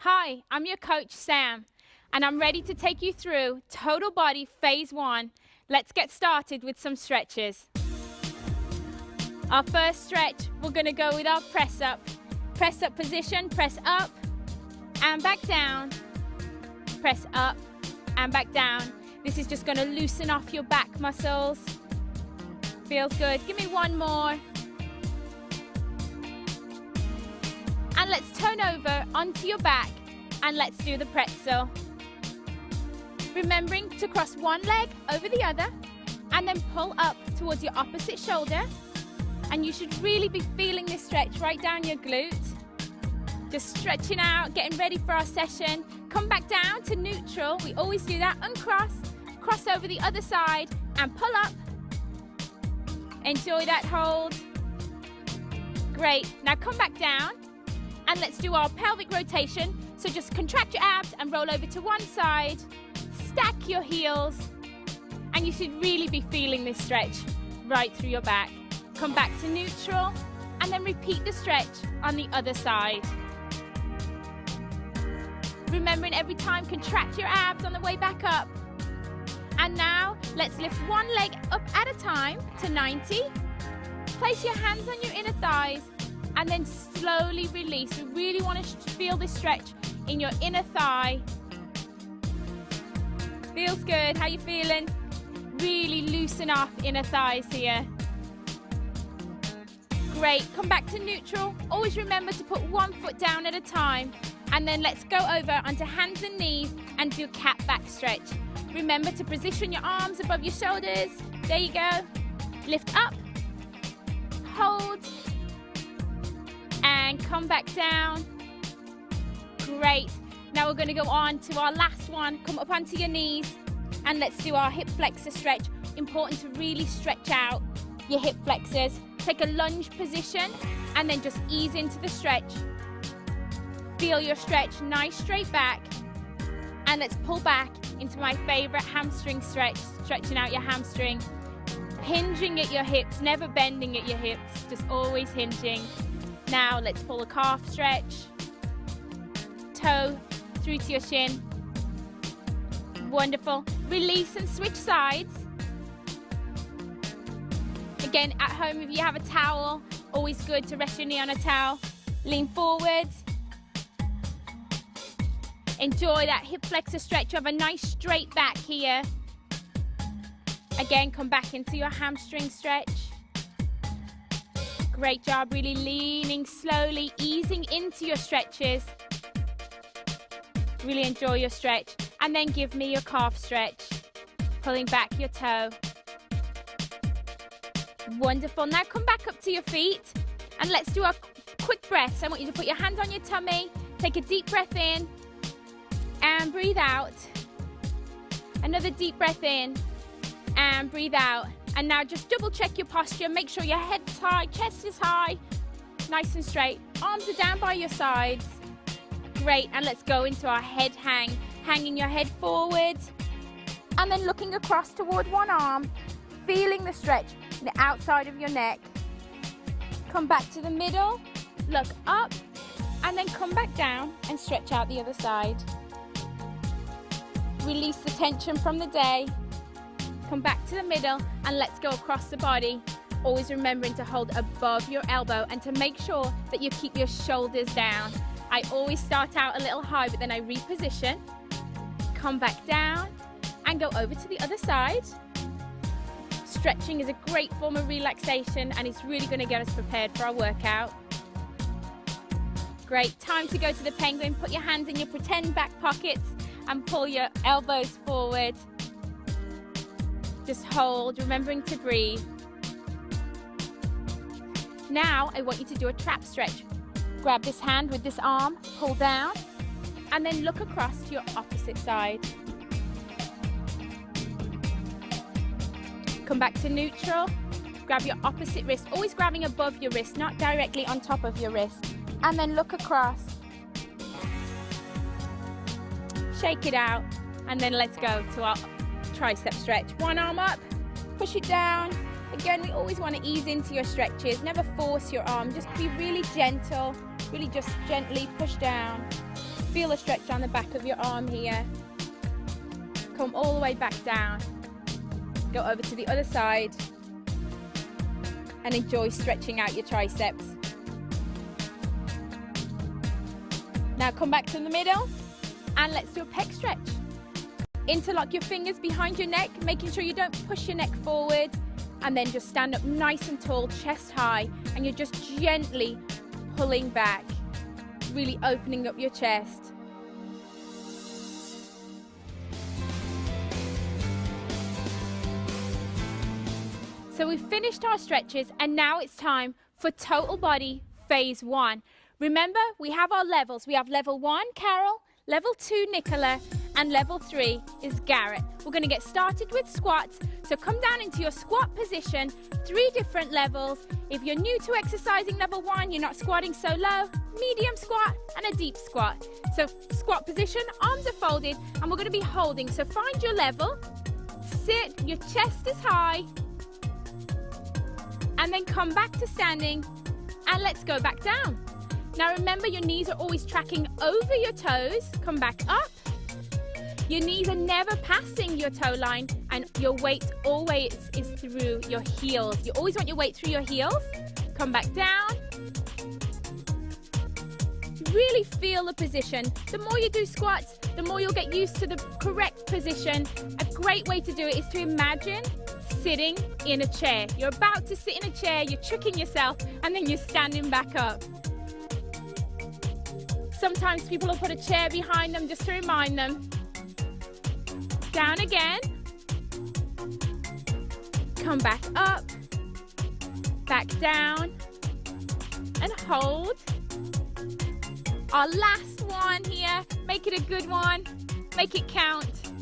Hi, I'm your coach Sam, and I'm ready to take you through Total Body Phase 1. Let's get started with some stretches. Our first stretch, we're going to go with our press up. Press up position, press up and back down. Press up and back down. This is just going to loosen off your back muscles. Feels good. Give me one more. And let's turn over onto your back and let's do the pretzel. Remembering to cross one leg over the other and then pull up towards your opposite shoulder. And you should really be feeling this stretch right down your glute. Just stretching out, getting ready for our session. Come back down to neutral. We always do that. Uncross, cross over the other side and pull up. Enjoy that hold. Great. Now come back down and let's do our pelvic rotation. So just contract your abs and roll over to one side. Stack your heels. And you should really be feeling this stretch right through your back. Come back to neutral and then repeat the stretch on the other side. Remembering every time, contract your abs on the way back up. And now, let's lift one leg up at a time to 90. Place your hands on your inner thighs and then slowly release. We really want to feel this stretch in your inner thigh. Feels good. How you feeling? Really loosen off inner thighs here. Great. Come back to neutral. Always remember to put one foot down at a time. And then let's go over onto hands and knees and do cat back stretch. Remember to position your arms above your shoulders. There you go. Lift up. Hold. And come back down. Great. Now we're going to go on to our last one. Come up onto your knees. And let's do our hip flexor stretch. Important to really stretch out your hip flexors. Take a lunge position and then just ease into the stretch. Feel your stretch, nice straight back. And let's pull back into my favorite hamstring stretch, stretching out your hamstring. Hinging at your hips, never bending at your hips, just always hinging. Now let's pull a calf stretch. Toe through to your shin. Wonderful. Release and switch sides. Again, at home, if you have a towel, always good to rest your knee on a towel. Lean forward. Enjoy that hip flexor stretch. You have a nice straight back here. Again, come back into your hamstring stretch. Great job, really leaning slowly, easing into your stretches. Really enjoy your stretch. And then give me your calf stretch. Pulling back your toe. Wonderful. Now come back up to your feet and let's do our quick breaths. I want you to put your hands on your tummy. Take a deep breath in and breathe out. Another deep breath in and breathe out. And now just double check your posture. Make sure your head's high, chest is high, nice and straight. Arms are down by your sides. Great. And let's go into our head hang. Hanging your head forward and then looking across toward one arm. Feeling the stretch in the outside of your neck. Come back to the middle, look up, and then come back down and stretch out the other side. Release the tension from the day. Come back to the middle and let's go across the body. Always remembering to hold above your elbow and to make sure that you keep your shoulders down. I always start out a little high, but then I reposition. Come back down and go over to the other side. Stretching is a great form of relaxation and it's really going to get us prepared for our workout. Great. Time to go to the penguin. Put your hands in your pretend back pockets and pull your elbows forward. Just hold, remembering to breathe. Now I want you to do a trap stretch. Grab this hand with this arm, pull down, and then look across to your opposite side. Come back to neutral. Grab your opposite wrist, always grabbing above your wrist, not directly on top of your wrist. And then look across. Shake it out. And then let's go to our tricep stretch. One arm up, push it down. Again, we always want to ease into your stretches. Never force your arm. Just be really gentle. Really just gently push down. feel a stretch on the back of your arm here. Come all the way back down. Go over to the other side and enjoy stretching out your triceps. Now come back to the middle and let's do a pec stretch. Interlock your fingers behind your neck, making sure you don't push your neck forward, and then just stand up nice and tall, chest high, and you're just gently pulling back, really opening up your chest. So we've finished our stretches, and now it's time for total body phase 1. Remember, we have our levels. We have level 1, Carol, level 2, Nicola, and level 3 is Garrett. We're going to get started with squats. So come down into your squat position, 3 different levels. If you're new to exercising level 1, you're not squatting so low, medium squat and a deep squat. So squat position, arms are folded, and we're going to be holding. So find your level, sit, your chest is high, and then come back to standing, and let's go back down. Now remember, your knees are always tracking over your toes. Come back up. Your knees are never passing your toe line, and your weight always is through your heels. You always want your weight through your heels. Come back down. Really feel the position. The more you do squats, the more you'll get used to the correct position. A great way to do it is to imagine sitting in a chair. You're about to sit in a chair, you're tricking yourself, and then you're standing back up. Sometimes people will put a chair behind them just to remind them. Down again. Come back up. Back down. And hold. Our last one here. Make it a good one. Make it count.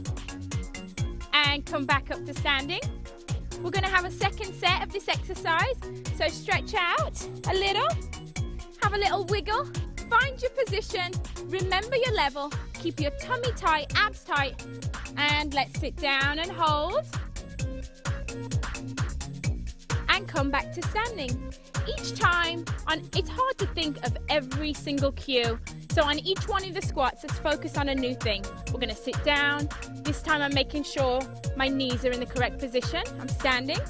And come back up to standing. We're going to have a second set of this exercise. So stretch out a little. Have a little wiggle. Find your position, remember your level, keep your tummy tight, abs tight, and let's sit down and hold. And come back to standing. Each time, it's hard to think of every single cue. So on each one of the squats, let's focus on a new thing. We're going to sit down. This time I'm making sure my knees are in the correct position. I'm standing.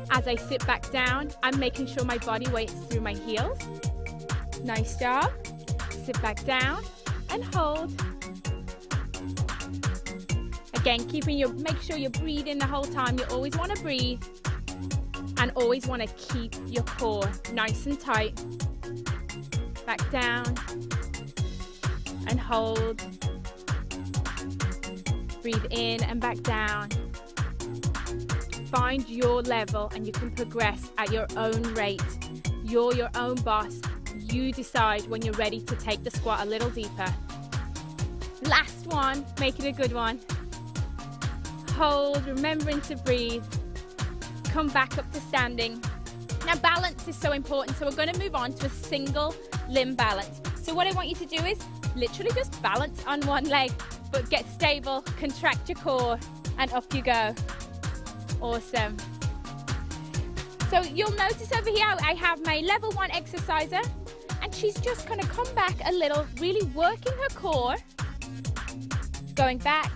As I sit back down, I'm making sure my body weight is through my heels. Nice job. Sit back down and hold. Again, make sure you're breathing the whole time. You always want to breathe and always want to keep your core nice and tight. Back down and hold. Breathe in and back down. Find your level and you can progress at your own rate. You're your own boss. You decide when you're ready to take the squat a little deeper. Last one, make it a good one. Hold, remembering to breathe. Come back up to standing. Now balance is so important, so we're going to move on to a single limb balance. So what I want you to do is literally just balance on one leg, but get stable, contract your core, and up you go. Awesome. So you'll notice over here I have my level 1 exerciser, and she's just going to come back a little, really working her core, going back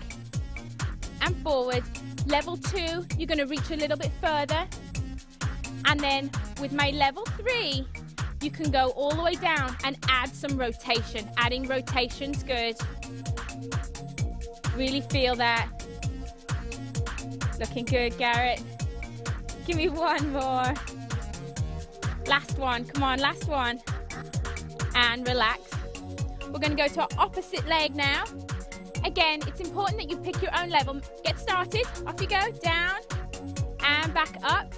and forward. Level 2, you're going to reach a little bit further, and then with my level 3, you can go all the way down and add some rotation. Adding rotation's good. Really feel that. Looking good, Garrett. Give me one more. Last one, come on, last one. And relax. We're going to go to our opposite leg now. Again, it's important that you pick your own level. Get started, off you go, down and back up.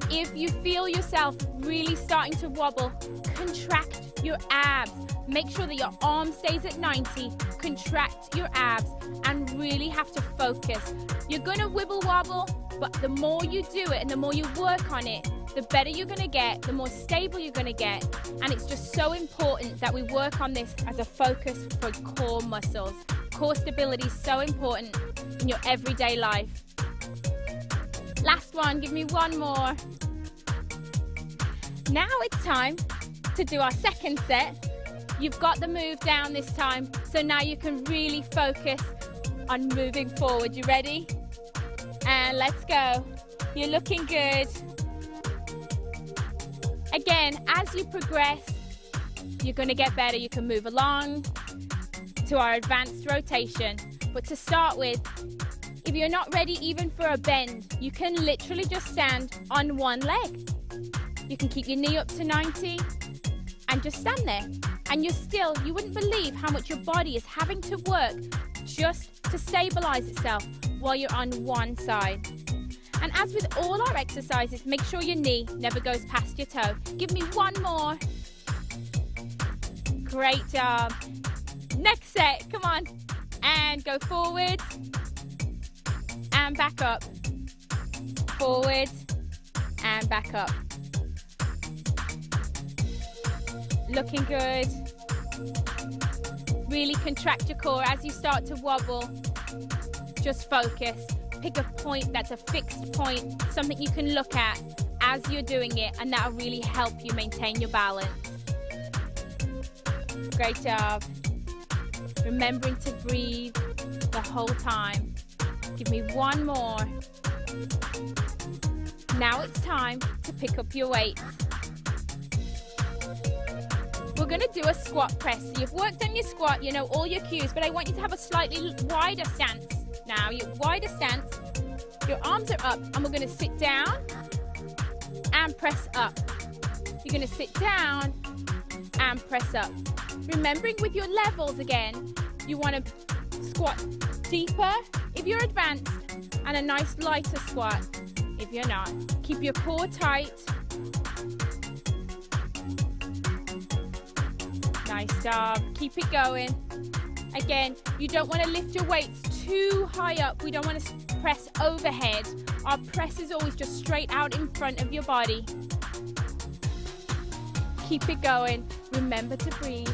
If you feel yourself really starting to wobble, contract your abs. Make sure that your arm stays at 90. Contract your abs and really have to focus. You're going to wibble wobble, but the more you do it and the more you work on it, the better you're going to get, the more stable you're going to get. And it's just so important that we work on this as a focus for core muscles. Core stability is so important in your everyday life. Last one, give me one more. Now it's time to do our second set You've got the move down this time, so now you can really focus on moving forward. You ready? And let's go. You're looking good. Again, as you progress, you're going to get better. You can move along to our advanced rotation. But to start with, if you're not ready even for a bend, you can literally just stand on one leg. You can keep your knee up to 90 and just stand there. And you wouldn't believe how much your body is having to work just to stabilize itself while you're on one side. And as with all our exercises, make sure your knee never goes past your toe. Give me one more. Great job. Next set, come on. And go forward and back up. Forward and back up. Looking good. Really contract your core as you start to wobble. Just focus. Pick a point that's a fixed point, something you can look at as you're doing it, and that'll really help you maintain your balance. Great job. Remembering to breathe the whole time. Give me one more. Now it's time to pick up your weight. We're going to do a squat press. So you've worked on your squat, you know all your cues, but I want you to have a slightly wider stance. Now, your wider stance, your arms are up, and we're going to sit down and press up. You're going to sit down and press up. Remembering with your levels again, you want to squat deeper if you're advanced, and a nice lighter squat if you're not. Keep your core tight. Nice job. Keep it going. Again, you don't want to lift your weights too high up. We don't want to press overhead. Our press is always just straight out in front of your body. Keep it going. Remember to breathe.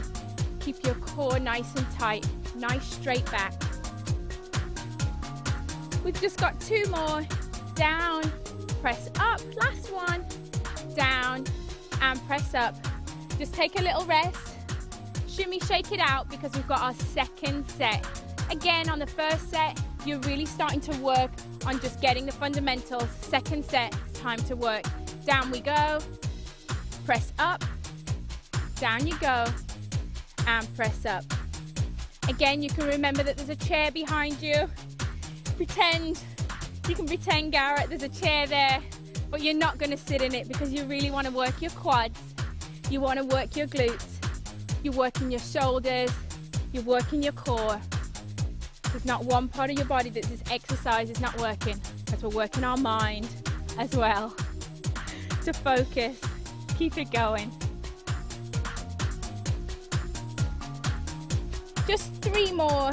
Keep your core nice and tight. Nice straight back. We've just got two more. Down, press up. Last one. Down and press up. Just take a little rest. Shimmy, shake it out because we've got our second set. Again, on the first set, you're really starting to work on just getting the fundamentals. Second set, it's time to work. Down we go. Press up. Down you go. And press up. Again, you can remember that there's a chair behind you. You can pretend, Garrett, there's a chair there, but you're not going to sit in it because you really want to work your quads. You want to work your glutes. You're working your shoulders. You're working your core. There's not one part of your body that this exercise is not working, because we're working our mind as well. To focus. Keep it going. Just three more.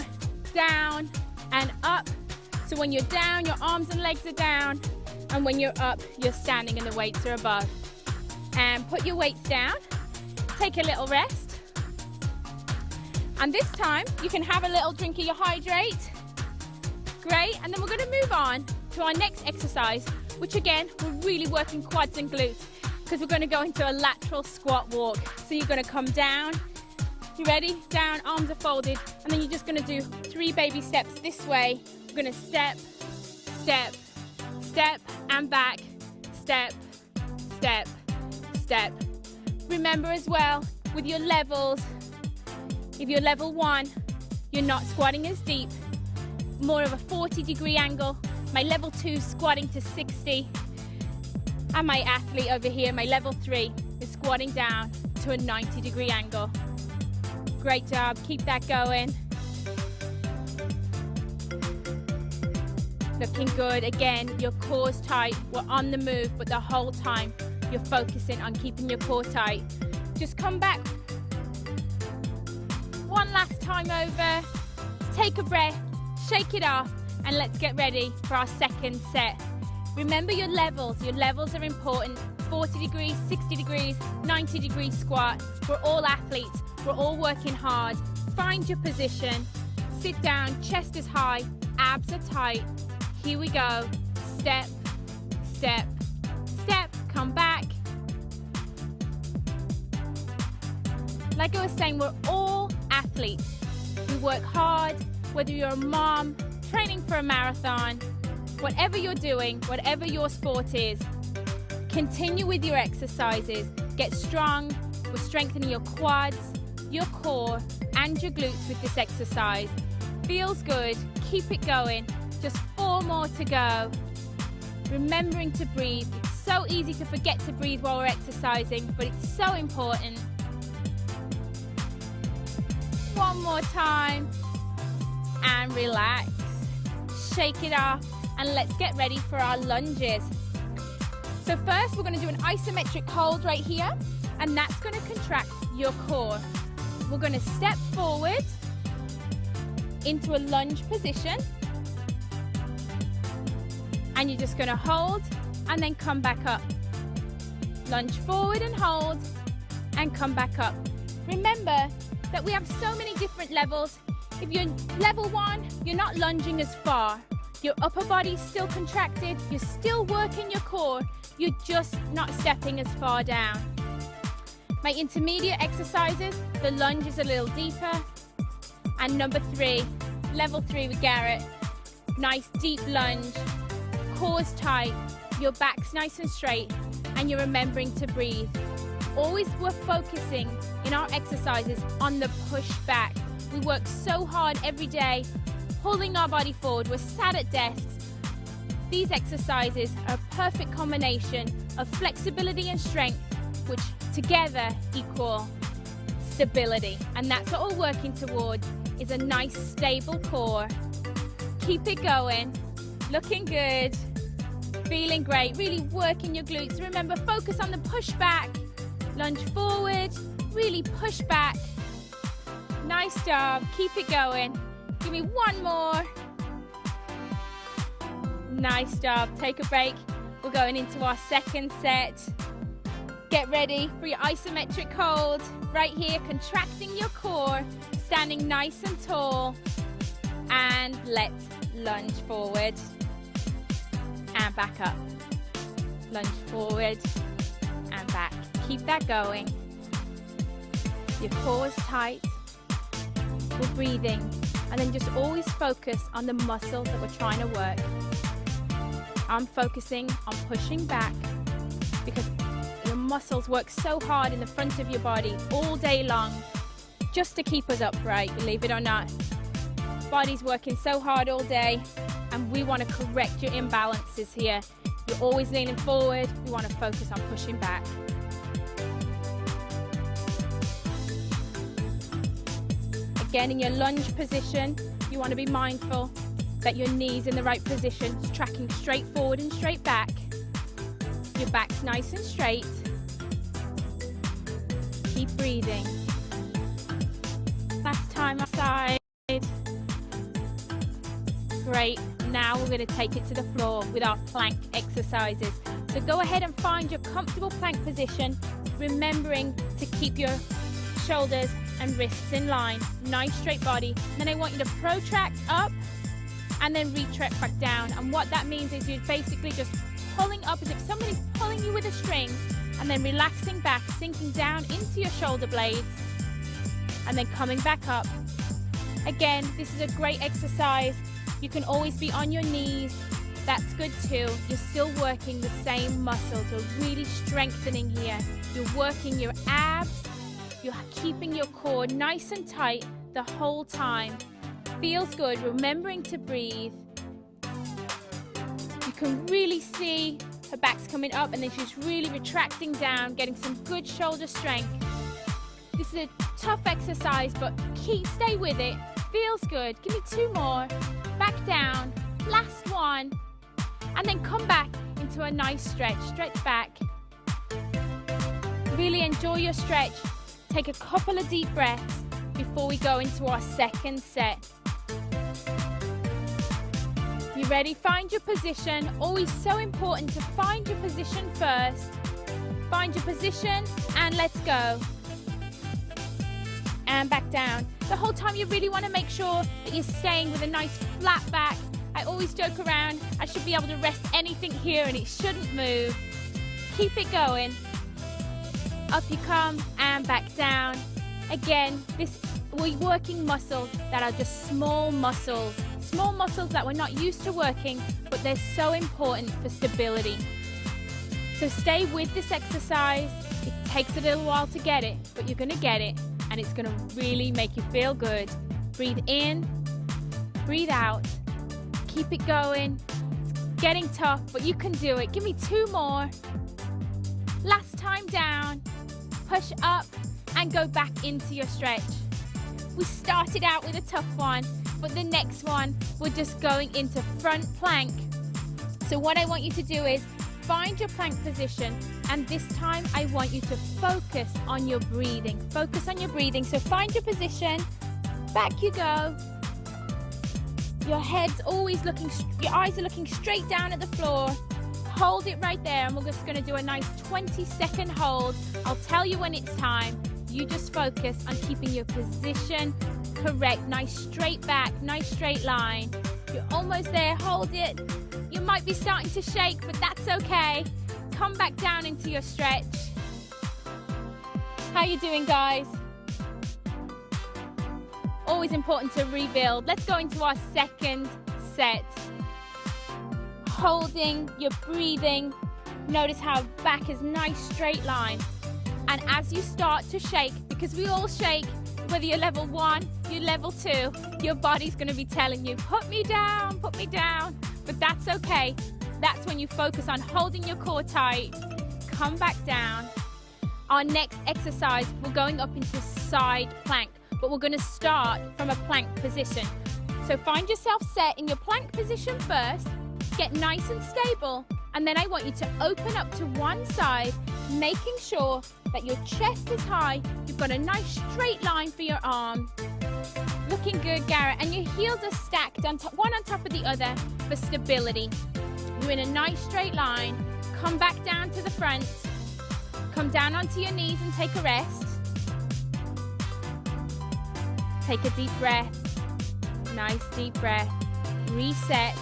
Down and up. So when you're down, your arms and legs are down. And when you're up, you're standing and the weights are above. And put your weights down. Take a little rest. And this time, you can have a little drink of your hydrate. Great. And then we're going to move on to our next exercise, which again, we're really working quads and glutes because we're going to go into a lateral squat walk. So you're going to come down. You ready? Down, arms are folded. And then you're just going to do 3 baby steps this way. We're going to step, step, step, and back. Step, step, step. Remember as well, with your levels, if you're level 1, you're not squatting as deep, more of a 40-degree angle. My level 2 squatting to 60. And my athlete over here, my level 3, is squatting down to a 90-degree angle. Great job, keep that going. Looking good. Again, your core's tight. We're on the move, but the whole time you're focusing on keeping your core tight. Just come back. One last time over. Take a breath, shake it off, and let's get ready for our second set. Remember your levels. Your levels are important. 40 degrees, 60 degrees, 90 degree squat. We're all athletes. We're all working hard. Find your position. Sit down, chest is high, abs are tight. Here we go. Step, step, step. Come back. like I was saying, we're all athletes. We work hard, whether you're a mom, training for a marathon, whatever you're doing, whatever your sport is, continue with your exercises. Get strong. We're strengthening your quads, your core, and your glutes with this exercise. Feels good. Keep it going. Just 4 more to go. Remembering to breathe. It's so easy to forget to breathe while we're exercising, but it's so important. One more time. And relax. Shake it off. And let's get ready for our lunges. So first, we're going to do an isometric hold right here. And that's going to contract your core. We're going to step forward into a lunge position. And you're just going to hold and then come back up. Lunge forward and hold and come back up. Remember that we have so many different levels. If you're level 1, you're not lunging as far. Your upper body's still contracted. You're still working your core. You're just not stepping as far down. My intermediate exercises, the lunge is a little deeper. And number 3, level 3 with Garrett. Nice deep lunge. Core's tight. Your back's nice and straight. And you're remembering to breathe. Always we're focusing in our exercises on the push back. We work so hard every day, pulling our body forward. We're sat at desks. These exercises are a perfect combination of flexibility and strength, which together equal stability. And that's what we're working towards, is a nice stable core. Keep it going. Looking good. Feeling great. Really working your glutes. Remember, focus on the push back. Lunge forward. Really push back. Nice job. Keep it going. Give me one more. Nice job. Take a break. We're going into our second set. Get ready for your isometric hold. Right here, contracting your core, standing nice and tall. And let's lunge forward. And back up. Lunge forward and back. Keep that going. Your core is tight. We're breathing. And then just always focus on the muscles that we're trying to work. I'm focusing on pushing back because your muscles work so hard in the front of your body all day long just to keep us upright, believe it or not. Body's working so hard all day and we want to correct your imbalances here. You're always leaning forward. We want to focus on pushing back. Again, in your lunge position, you want to be mindful that your knee's in the right position. It's tracking straight forward and straight back. Your back's nice and straight. Keep breathing. Last time outside. Great. Now we're going to take it to the floor with our plank exercises. So go ahead and find your comfortable plank position, remembering to keep your shoulders and wrists in line. Nice straight body. Then I want you to protract up and then retract back down. And what that means is you're basically just pulling up as if somebody's pulling you with a string and then relaxing back, sinking down into your shoulder blades and then coming back up. Again, this is a great exercise. You can always be on your knees. That's good too. You're still working the same muscles. You're really strengthening here. You're working your abs. You're keeping your core nice and tight the whole time. Feels good. Remembering to breathe. You can really see her back's coming up and then she's really retracting down, getting some good shoulder strength. This is a tough exercise, but stay with it. Feels good. Give me 2 more. Back down. Last one. And then come back into a nice stretch. Stretch back. Really enjoy your stretch. Take a couple of deep breaths before we go into our second set. You ready? Find your position. Always so important to find your position first. Find your position and let's go. And back down. The whole time you really want to make sure that you're staying with a nice flat back. I always joke around, I should be able to rest anything here and it shouldn't move. Keep it going. Up you come and back down. Again, we're working muscles that are just small muscles that we're not used to working, but they're so important for stability. So stay with this exercise. It takes a little while to get it, but you're gonna get it, and it's gonna really make you feel good. Breathe in, breathe out, keep it going. It's getting tough, but you can do it. Give me 2 more. Last time down, push up and go back into your stretch. We started out with a tough one, but the next one, we're just going into front plank. So what I want you to do is find your plank position, and this time I want you to focus on your breathing. Focus on your breathing. So find your position, back you go. Your head's always looking, your eyes are looking straight down at the floor. Hold it right there, and we're just gonna do a nice 20-second hold. I'll tell you when it's time. You just focus on keeping your position correct. Nice straight back, nice straight line. You're almost there, hold it. You might be starting to shake, but that's okay. Come back down into your stretch. How you doing, guys? Always important to rebuild. Let's go into our second set. Holding, you're breathing. Notice how back is nice straight line. And as you start to shake, because we all shake, whether you're level 1, you're level 2, your body's going to be telling you, put me down, but that's okay. That's when you focus on holding your core tight. Come back down. Our next exercise, we're going up into side plank, but we're going to start from a plank position. So find yourself set in your plank position first, get nice and stable, and then I want you to open up to one side, making sure that your chest is high, you've got a nice straight line for your arm. Looking good, Garrett, and your heels are stacked on top, one on top of the other for stability. You're in a nice straight line. Come back down to the front. Come down onto your knees and take a rest. Take a deep breath. Nice deep breath. Reset.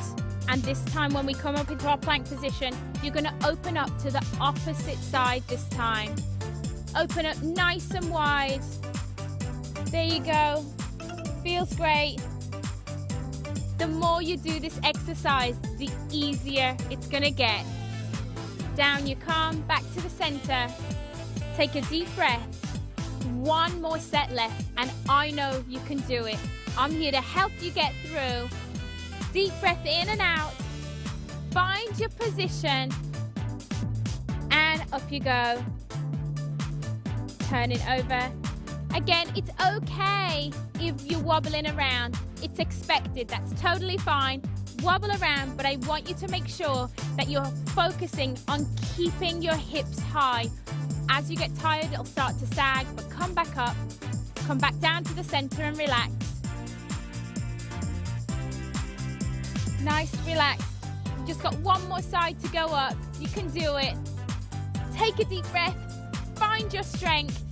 And this time when we come up into our plank position, you're going to open up to the opposite side this time. Open up nice and wide. There you go. Feels great. The more you do this exercise, the easier it's going to get. Down you come, back to the center. Take a deep breath. One more set left, and I know you can do it. I'm here to help you get through. Deep breath in and out. Find your position. And up you go. Turn it over. Again, it's okay if you're wobbling around. It's expected. That's totally fine. Wobble around, but I want you to make sure that you're focusing on keeping your hips high. As you get tired, it'll start to sag, but come back up. Come back down to the center and relax. Nice, relax. You just got one more side to go up. You can do it. Take a deep breath. Find your strength.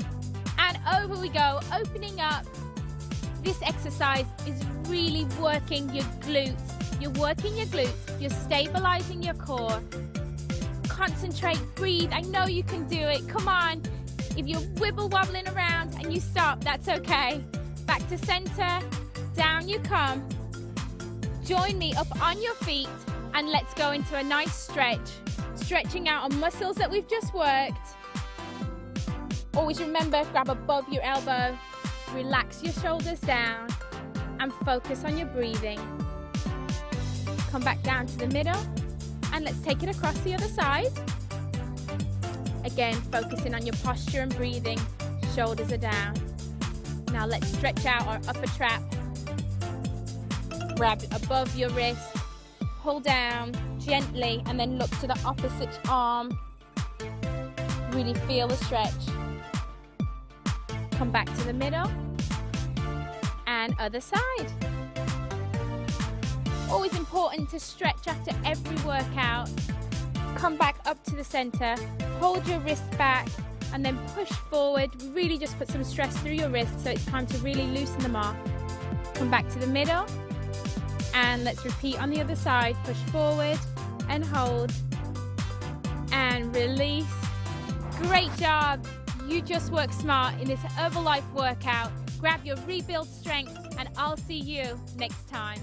And over we go, opening up. This exercise is really working your glutes. You're working your glutes. You're stabilizing your core. Concentrate, breathe. I know you can do it. Come on. If you're wibble wobbling around and you stop, that's okay. Back to center. Down you come. Join me up on your feet and let's go into a nice stretch. Stretching out on muscles that we've just worked. Always remember, grab above your elbow. Relax your shoulders down and focus on your breathing. Come back down to the middle and let's take it across the other side. Again, focusing on your posture and breathing. Shoulders are down. Now let's stretch out our upper trap. Grab it above your wrist. Pull down gently and then look to the opposite arm. Really feel the stretch. Come back to the middle and other side. Always important to stretch after every workout. Come back up to the center, hold your wrist back and then push forward. Really just put some stress through your wrist, so it's time to really loosen them off. Come back to the middle and let's repeat on the other side. Push forward and hold and release. Great job. you just work smart in this Herbalife workout. Grab your rebuild strength, and I'll see you next time.